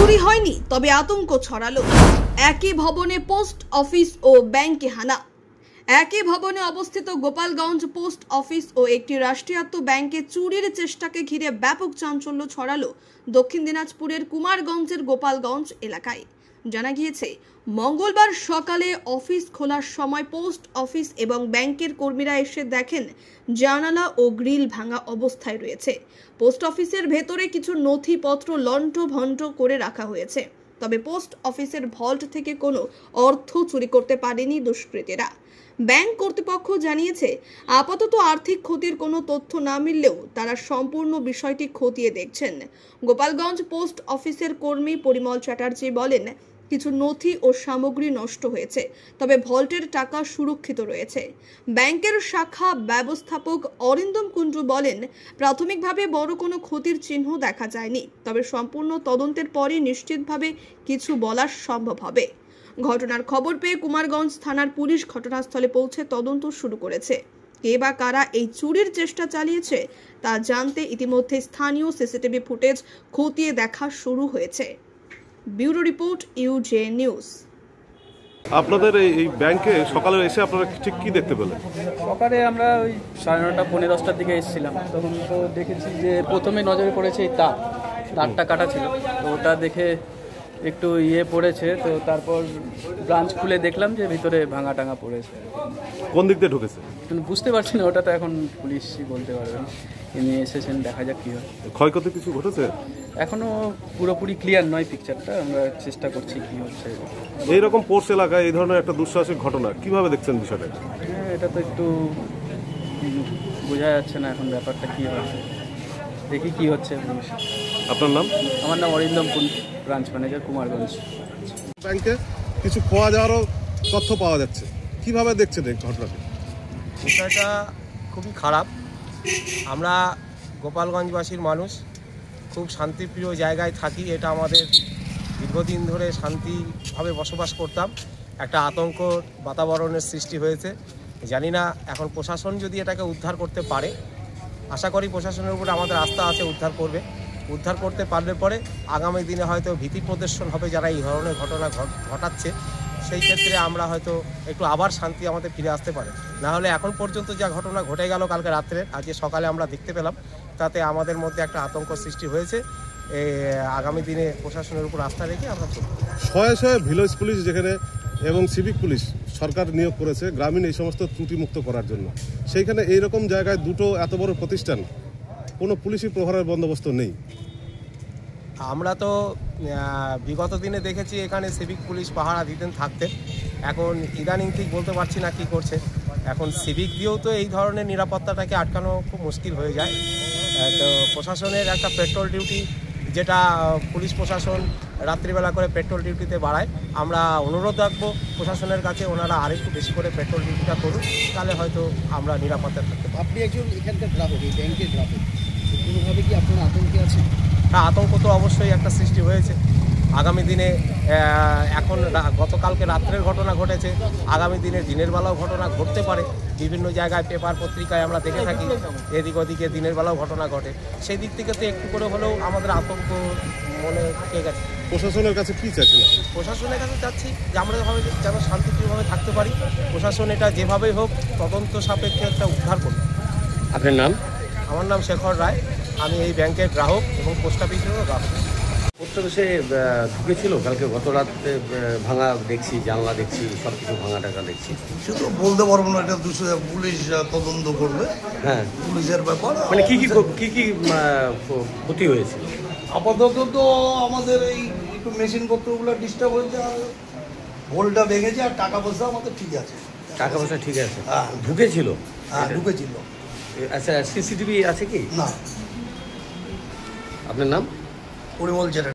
চুরি হয়নি, তবে আতঙ্ক ছড়ালো। একই ভবনে পোস্ট অফিস ও ব্যাংকে হানা। একই ভবনে অবস্থিত গোপালগঞ্জ পোস্ট অফিস ও একটি রাষ্ট্রায়ত্ত ব্যাংকে চুরির চেষ্টাকে ঘিরে ব্যাপক চাঞ্চল্য ছড়ালো দক্ষিণ দিনাজপুরের কুমারগঞ্জের গোপালগঞ্জ এলাকায়। জানা গিয়েছে, মঙ্গলবার সকালে অফিস খোলার সময় পোস্ট অফিস এবং ব্যাংকের কর্মীরা এসে দেখেন জানালা ও গ্রিল ভাঙা অবস্থায় রয়েছে। পোস্ট অফিসের ভেতরে কিছু নথিপত্র লণ্ঠভণ্ড করে রাখা হয়েছে, তবে পোস্ট অফিসের ভল্ট থেকে কোনো অর্থ চুরি করতে পারেনি দুষ্কৃতীরা। ব্যাংক কর্তৃপক্ষ জানিয়েছে, আপাতত আর্থিক ক্ষতির কোনো তথ্য না মিললেও তারা সম্পূর্ণ বিষয়টি খতিয়ে দেখছেন। গোপালগঞ্জ পোস্ট অফিসের কর্মী পরিমল চ্যাটার্জি বলেন, কিছু নথি ও সামগ্রী নষ্ট হয়েছে, তবে ভল্টের টাকা সুরক্ষিত রয়েছে। ব্যাংকের শাখা ব্যবস্থাপক অরিন্দম কুণ্ডু বলেন, প্রাথমিকভাবে বড় কোনো ক্ষতির চিহ্ন দেখা যায়নি, তবে সম্পূর্ণ তদন্তের পরই নিশ্চিতভাবে কিছু বলা সম্ভব হবে। ঘটনার খবর পেয়ে কুমারগঞ্জ থানার পুলিশ ঘটনাস্থলে পৌঁছে তদন্ত শুরু করেছে। কে বা কারা এই চুরির চেষ্টা চালিয়েছে তা জানতে ইতিমধ্যে স্থানীয় সিসিটিভি ফুটেজ খতিয়ে দেখা শুরু হয়েছে। ব্যুরো রিপোর্ট, ইউজে নিউজ। আপনাদের এই ব্যাংকে সকালে এসে আপনারা ঠিক কি দেখতে পেলেন? সকালে আমরা ওই 9:30 পৌনে 10টার দিকে এসেছিলাম, তখন তো দেখেছি যে প্রথমে নজরে পড়েছে এই তারটা কাটা ছিল, তো ওটা দেখে একটু পড়েছে, তো তারপর ব্রাঞ্চ খুলে দেখলাম যে ভিতরে ভাঙা টাঙা পড়েছে। কোন দিক দিয়ে ঢুকেছে কিন্তু বুঝতে পারছি না, ওটা তো এখন পুলিশই বলতে পারবেন। ইনি এসেছেন, দেখা যাক কী হয়। ক্ষয়ক্ষতি কিছু ঘটেছে? এখনও পুরোপুরি ক্লিয়ার নয় পিকচারটা, আমরা চেষ্টা করছি কী হচ্ছে। এইরকম পোর্স এলাকায় এই ধরনের একটা দুঃসাহসিক ঘটনা কিভাবে দেখছেন বিষয়টা? হ্যাঁ, এটা তো একটু বোঝা যাচ্ছে না এখন ব্যাপারটা কী হচ্ছে, দেখি কি হচ্ছে। আপনার নাম? আমার নাম অরিন্দম কুণ্ডু, ব্রাঞ্চ ম্যানেজার, কুমারগঞ্জ। ব্যাংকে কিছু খোয়া যাওয়ারও তথ্য পাওয়া যাচ্ছে, কিভাবে দেখছেন এই ঘটনাটি? বিষয়টা খুবই খারাপ। আমরা গোপালগঞ্জবাসীর মানুষ, খুব শান্তিপ্রিয় জায়গায় থাকি। এটা আমাদের দীর্ঘদিন ধরে শান্তিভাবে বসবাস করতাম। একটা আতঙ্ক বাতাবরণের সৃষ্টি হয়েছে। জানি না এখন প্রশাসন যদি এটাকে উদ্ধার করতে পারে, আশা করি প্রশাসনের উপরে আমাদের আস্থা আছে, উদ্ধার করবে। উদ্ধার করতে পারলে পরে আগামী দিনে হয়তো ভীতি প্রদর্শন হবে যারা এই ধরনের ঘটনা ঘটাচ্ছে। সেই ক্ষেত্রে আমরা হয়তো একটু আবার শান্তি আমাদের ফিরে আসতে পারে। না হলে এখন পর্যন্ত যা ঘটনা ঘটে গেল কালকে রাত্রে, আজকে সকালে আমরা দেখতে পেলাম, তাতে আমাদের মধ্যে একটা আতঙ্ক সৃষ্টি হয়েছে। আগামী দিনে প্রশাসনের উপর আস্থা রেখে আমরা চলব। শয়ে শয়ে ভিলেজ পুলিশ যেখানে এবং সিভিক পুলিশ সরকার নিয়োগ করেছে গ্রামীণ এই সমস্ত ত্রুটিমুক্ত করার জন্য, সেইখানে এইরকম জায়গায় দুটো এত বড় প্রতিষ্ঠান, কোনো পুলিশি প্রহরার বন্দোবস্ত নেই। আমরা তো বিগত দিনে দেখেছি এখানে সিভিক পুলিশ পাহারা দিতেন, থাকতেন। এখন ইদানিং ঠিক বলতে পারছি না কি করছে। এখন সিভিক দিয়েও তো এই ধরনের নিরাপত্তাটাকে আটকানো খুব মুশকিল হয়ে যায়। তো প্রশাসনের একটা পেট্রোল ডিউটি, যেটা পুলিশ প্রশাসন রাত্রিবেলা করে পেট্রোল ডিউটিতে বাড়ায়, আমরা অনুরোধ রাখবো প্রশাসনের কাছে ওনারা আরেকটু বেশি করে পেট্রোল ডিউটিটা করুন, তাহলে হয়তো আমরা নিরাপত্তা থাকতে পারি। আপনি একজন এখানকার গ্রাহক, এই ব্যাংকের গ্রাহক, কোনোভাবে কি আপনার আতঙ্কে আছেন? হ্যাঁ, আতঙ্ক তো অবশ্যই একটা সৃষ্টি হয়েছে। আগামী দিনে এখন গতকালকে রাত্রের ঘটনা ঘটেছে, আগামী দিনে দিনের বেলাও ঘটনা ঘটতে পারে। বিভিন্ন জায়গায় পেপার পত্রিকায় আমরা দেখে থাকি এদিক ওদিকে দিনের বেলাও ঘটনা ঘটে। সেই দিক থেকে তো একটু করে হলেও আমাদের আতঙ্ক মনে থেকে গেছে। প্রশাসনের কাছে কি চাইছেন? প্রশাসনের কাছে চাচ্ছি যে আমরা যেন শান্তিপ্রিয়ভাবে থাকতে পারি। প্রশাসন এটা যেভাবেই হোক তদন্ত সাপেক্ষে একটা উদ্ধার করবে। আপনার নাম? আমার নাম শেখর রায়, আমি এই ব্যাংকের গ্রাহক এবং পোস্ট অফিসেরও গ্রাহক। পোস্ট অফিসে ঢুকেছিল কালকে, গত রাতে ভাঙা দেখছি, জানলা দেখছি, সব কিছু ভাঙা টাকা দেখছি। শুধু বলতে পারবো না, এটা পুলিশ তদন্ত করবে। হ্যাঁ, পুলিশের ব্যাপার। মানে কি ক্ষতি হয়েছিল? আপাতত তো আমাদের এই একটু মেশিনপত্রগুলো ডিস্টার্ব হয়েছে, আর হোলটা ভেঙেছে, আর টাকা পয়সা আমাদের ঠিক আছে। টাকা পয়সা ঠিক আছে? হ্যাঁ, ঢুকেছিল। হ্যাঁ, ঢুকেছিল। আচ্ছা, সিসিটিভি আছে কি? না। আপনার নাম? পরিমল চ্যাটার্জি।